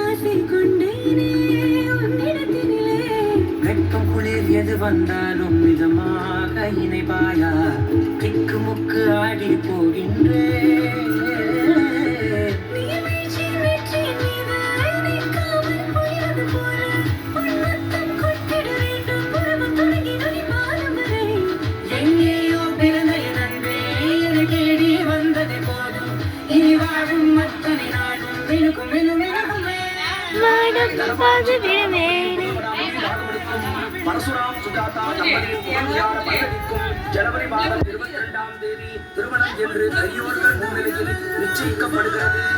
ஆசை கொண்டேனே உன்னிடத்தினிலே. வெட்கம் குளிர் எது வந்தாலும் நிஜமாக இணைப்பாயா? திக்கு முக்கு ஆடி போகின்றேன். பரசுராம் சுஜாதா ஜனவரி மாதம் 22ஆம் தேதி திருமணம் என்று பெரியோர்கள் முன்னிலையில் நிச்சயிக்கப்படுகிறது.